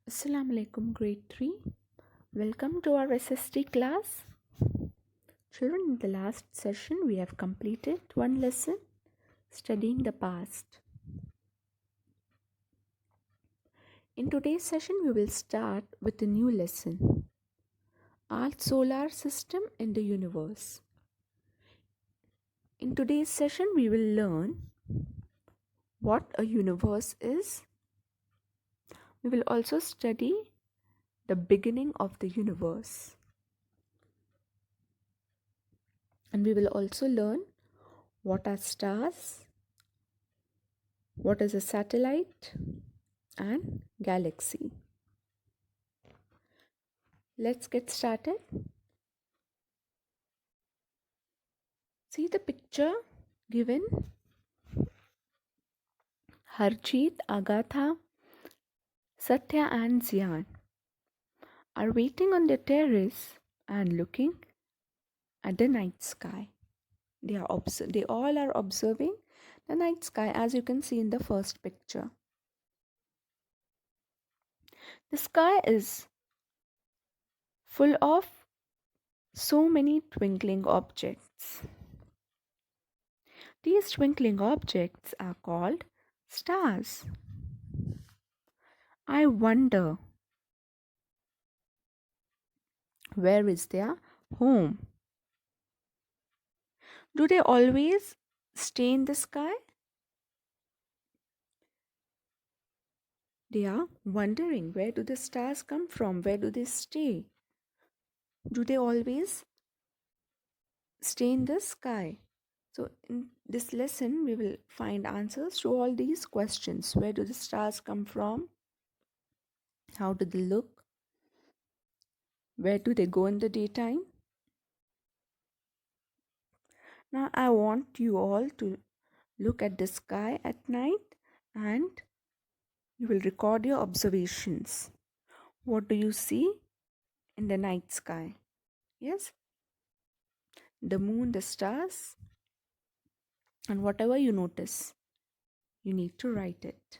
Assalamu alaikum, grade 3. Welcome to our SST class. Children, in the last session, we have completed one lesson studying the past. In today's session, we will start with a new lesson, our solar system in the universe. In today's session, we will learn what a universe is. We will also study the beginning of the universe. And we will also learn what are stars, what is a satellite, and galaxy. Let's get started. See the picture given. Harjeet, Agatha, Satya, and Zian are waiting on the terrace and looking at the night sky. They all are observing the night sky, as you can see in the first picture. The sky is full of so many twinkling objects. These twinkling objects are called stars. I wonder, where is their home? Do they always stay in the sky? They are wondering, where do the stars come from? Where do they stay? Do they always stay in the sky? So, in this lesson, we will find answers to all these questions. Where do the stars come from? How do they look? Where do they go in the daytime? Now, I want you all to look at the sky at night and you will record your observations. What do you see in the night sky? Yes? The moon, the stars, and whatever you notice, you need to write it.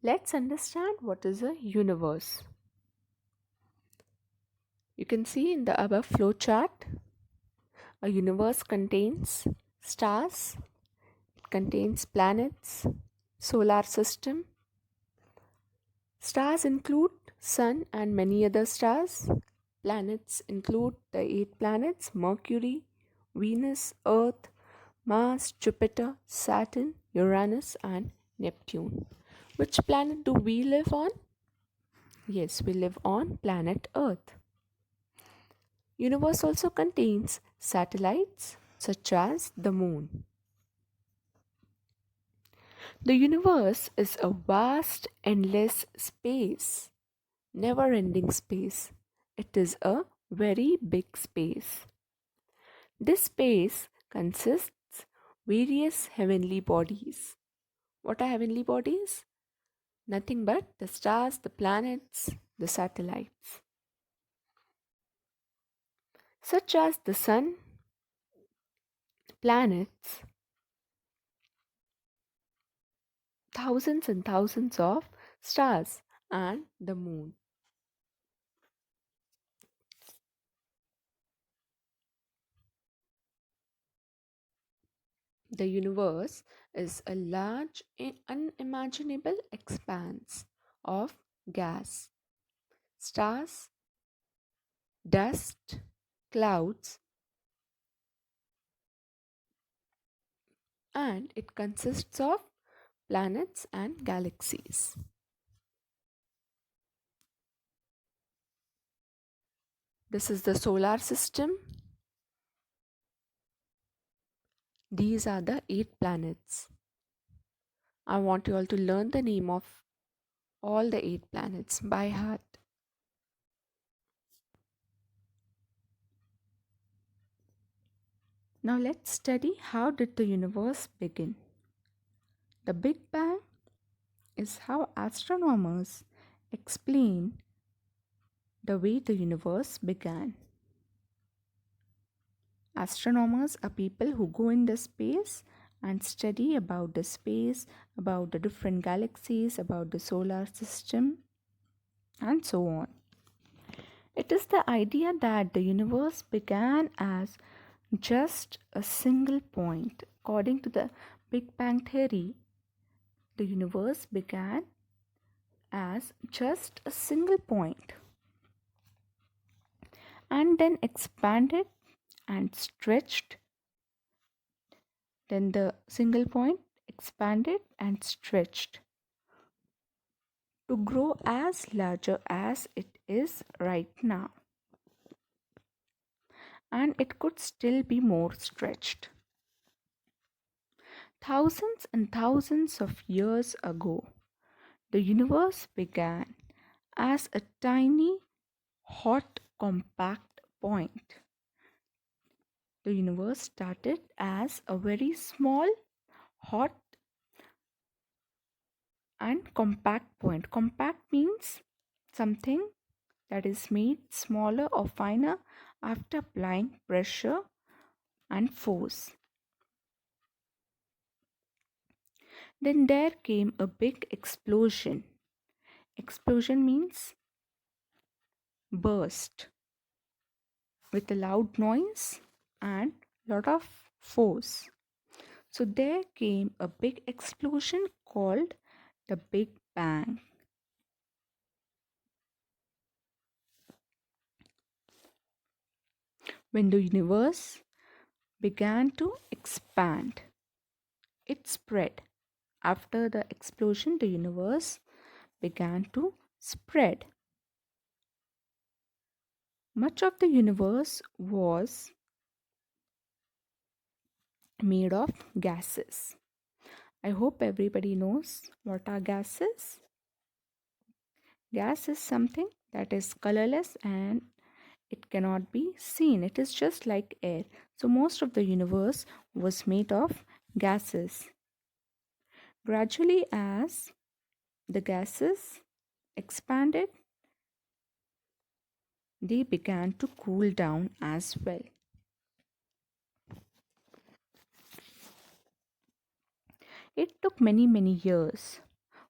Let's understand what is a universe. You can see in the above flow chart, a universe contains stars, it contains planets, solar system. Stars include sun and many other stars. Planets include the 8 planets: Mercury, Venus, Earth, Mars, Jupiter, Saturn, Uranus, and Neptune. Which planet do we live on? Yes, we live on planet Earth. Universe also contains satellites such as the moon. The universe is a vast, endless space, never ending space. It is a very big space. This space consists various heavenly bodies. What are heavenly bodies? Nothing but the stars, the planets, the satellites, such as the sun, planets, thousands and thousands of stars, and the moon. The universe is a large, unimaginable expanse of gas, stars, dust, clouds, and it consists of planets and galaxies. This is the solar system. These are the 8 planets. I want you all to learn the name of all the 8 planets by heart. Now let's study, how did the universe begin. The Big Bang is how astronomers explain the way the universe began. Astronomers are people who go in the space and study about the space, about the different galaxies, about the solar system, and so on. It is the idea that the universe began as just a single point. According to the Big Bang Theory, the universe began as just a single point and then expanded and stretched. Then the single point expanded and stretched to grow as larger as it is right now. And it could still be more stretched. Thousands and thousands of years ago, the universe began as a tiny, hot, compact point. The universe started as a very small, hot, and compact point. Compact means something that is made smaller or finer after applying pressure and force. Then there came a big explosion. Explosion means burst with a loud noise and lot of force. So there came a big explosion called the Big Bang. When the universe began to expand, it spread. After the explosion, the universe began to spread. Much of the universe was made of gases. I hope everybody knows what are gases. Gas is something that is colorless and it cannot be seen. It is just like air. So most of the universe was made of gases. Gradually, as the gases expanded, they began to cool down as well. It took many, many years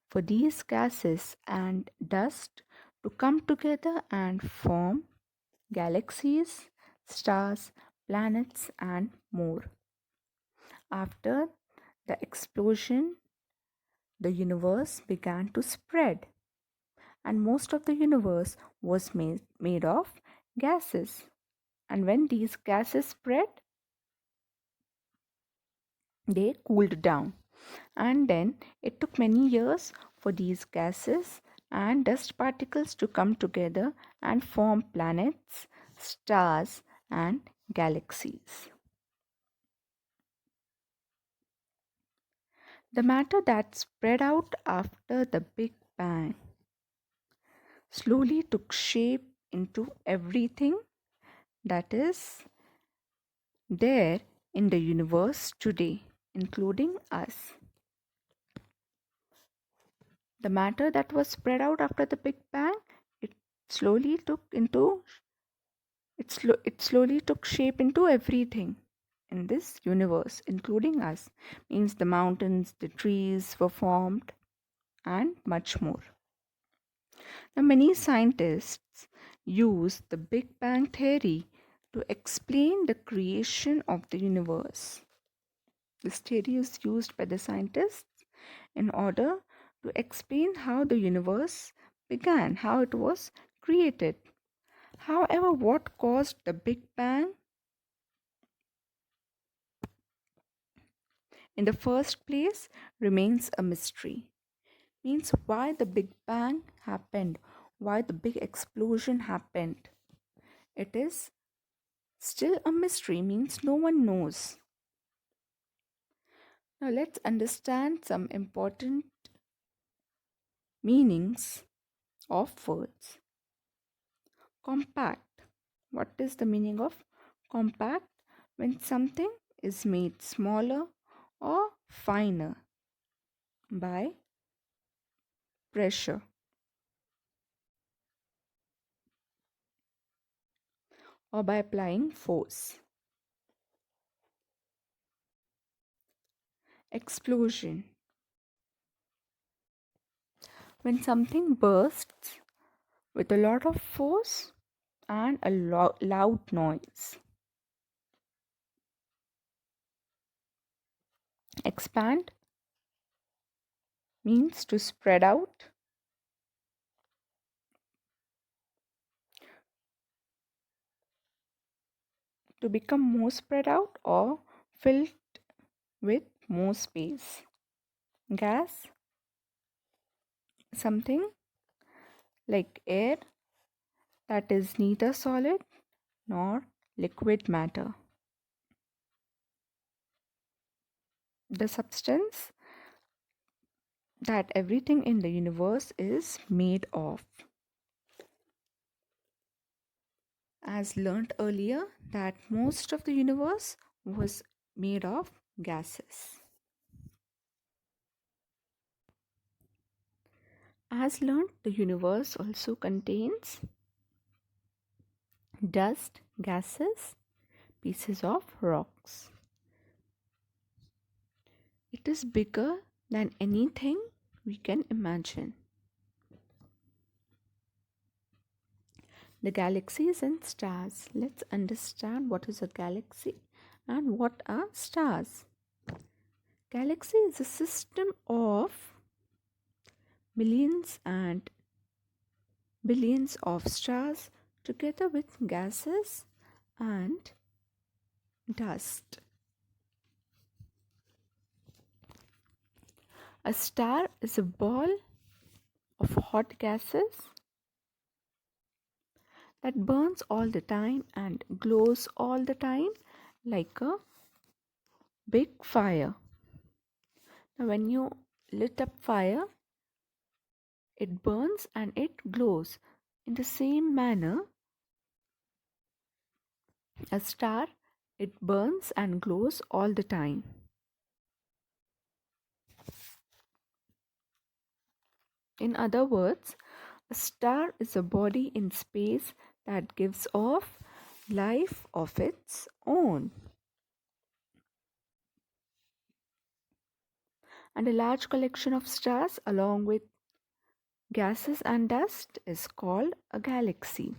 for these gases and dust to come together and form galaxies, stars, planets, and more. After the explosion, the universe began to spread, and most of the universe was made of gases. And when these gases spread, they cooled down. And then it took many years for these gases and dust particles to come together and form planets, stars, and galaxies. The matter that spread out after the Big Bang slowly took shape into everything that is there in the universe today, including us. The matter that was spread out after the Big Bang, it slowly took into it slowly took shape into everything in this universe, including us. Means the mountains, the trees were formed, and much more. Now, many scientists use the Big Bang theory to explain the creation of the universe. This theory is used by the scientists in order to explain how the universe began, how it was created. However, what caused the Big Bang in the first place remains a mystery. Means why the Big Bang happened, why the big explosion happened. It is still a mystery, means no one knows. Now let's understand some important meanings of words. Compact. What is the meaning of compact? When something is made smaller or finer by pressure or by applying force. Explosion. When something bursts with a lot of force and a loud noise. Expand means to spread out, to become more spread out or filled with more space. Gas, something like air that is neither solid nor liquid matter. The substance that everything in the universe is made of. As learnt earlier, that most of the universe was made of gases. As learnt, the universe also contains dust, gases, pieces of rocks. It is bigger than anything we can imagine. The galaxies and stars. Let's understand what is a galaxy and what are stars. Galaxy is a system of millions and billions of stars together with gases and dust. A star is a ball of hot gases that burns all the time and glows all the time like a big fire. Now, when you lit up fire, it burns and it glows. In the same manner, a star, it burns and glows all the time. In other words, a star is a body in space that gives off life of its own. And a large collection of stars along with gases and dust is called a galaxy.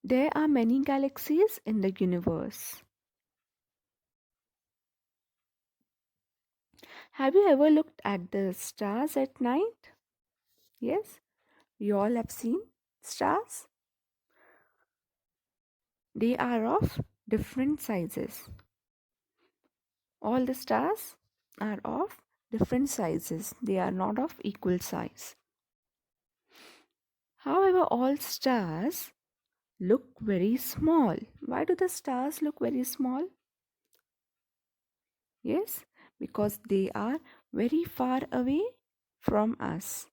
There are many galaxies in the universe. Have you ever looked at the stars at night? Yes, we all have seen stars. They are of different sizes. All the stars are of different sizes. They are not of equal size. However, all stars look very small. Why do the stars look very small? Yes, because they are very far away from us.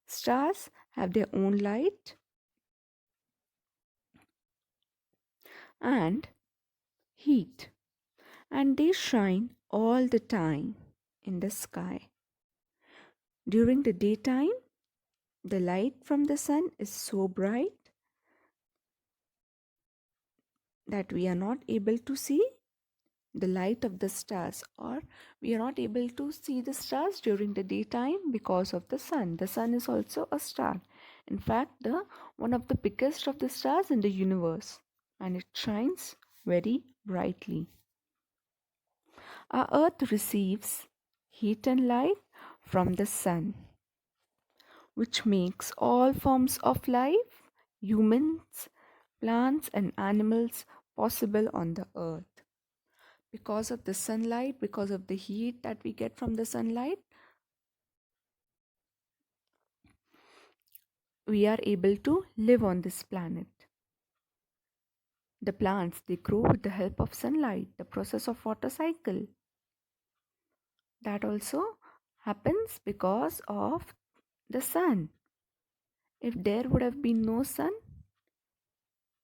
Stars have their own light and heat, and they shine all the time in the sky. During the daytime, the light from the sun is so bright that we are not able to see the light of the stars, or we are not able to see the stars during the daytime because of the sun. The sun is also a star. In fact, the one of the biggest of the stars in the universe, and it shines very brightly. Our earth receives heat and light from the sun, which makes all forms of life, humans, plants and animals, possible on the earth. Because of the sunlight, because of the heat that we get from the sunlight, we are able to live on this planet. The plants, they grow with the help of sunlight, the process of water cycle. That also happens because of the sun. If there would have been no sun,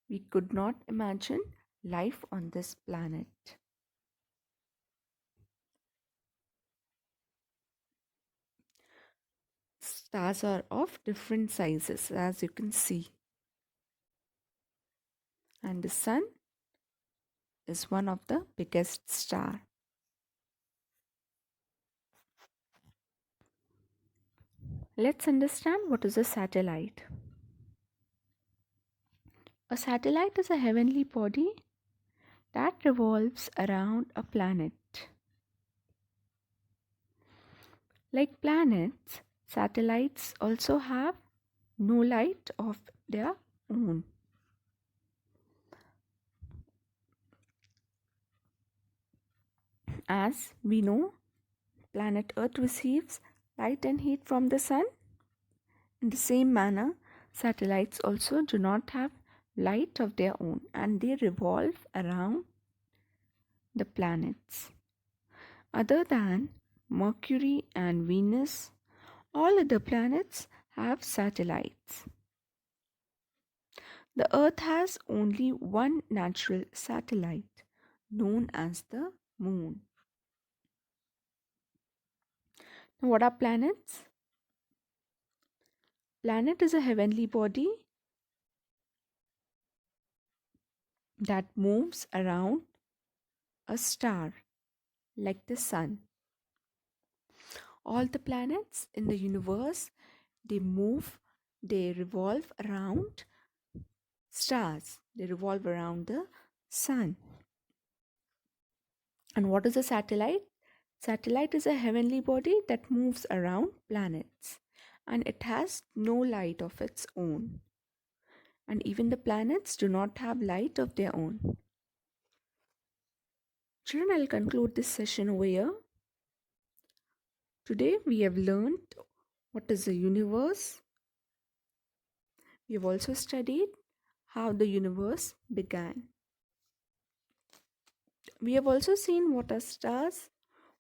we could not imagine life on this planet. Stars are of different sizes, as you can see. And the sun is one of the biggest star. Let's understand what is a satellite. A satellite is a heavenly body that revolves around a planet. Like planets, satellites also have no light of their own. As we know, planet Earth receives light and heat from the sun. In the same manner, satellites also do not have light of their own and they revolve around the planets. Other than Mercury and Venus, all other planets have satellites. The Earth has only one natural satellite, known as the Moon. Now, what are planets? Planet is a heavenly body that moves around a star like the sun. All the planets in the universe, they move, they revolve around stars, they revolve around the sun. And what is a satellite? Satellite is a heavenly body that moves around planets and it has no light of its own. And even the planets do not have light of their own. Children, I'll conclude this session over here. Today we have learned what is the universe. We have also studied how the universe began. We have also seen what are stars,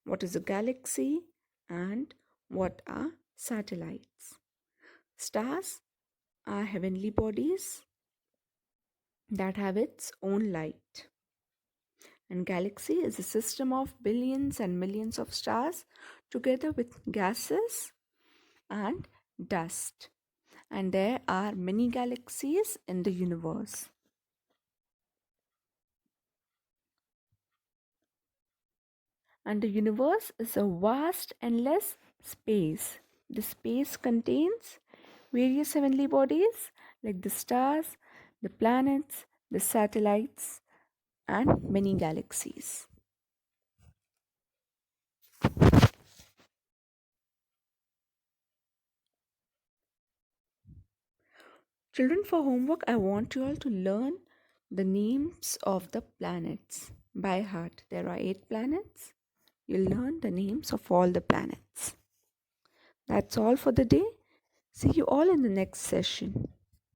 what is a galaxy, and what are satellites. Stars are heavenly bodies that have its own light. And galaxy is a system of billions and millions of stars together with gases and dust. And there are many galaxies in the universe. And the universe is a vast, endless space. The space contains various heavenly bodies like the stars, the planets, the satellites, and many galaxies. Children, for homework, I want you all to learn the names of the planets by heart. There are 8 planets. You'll learn the names of all the planets. That's all for the day. See you all in the next session.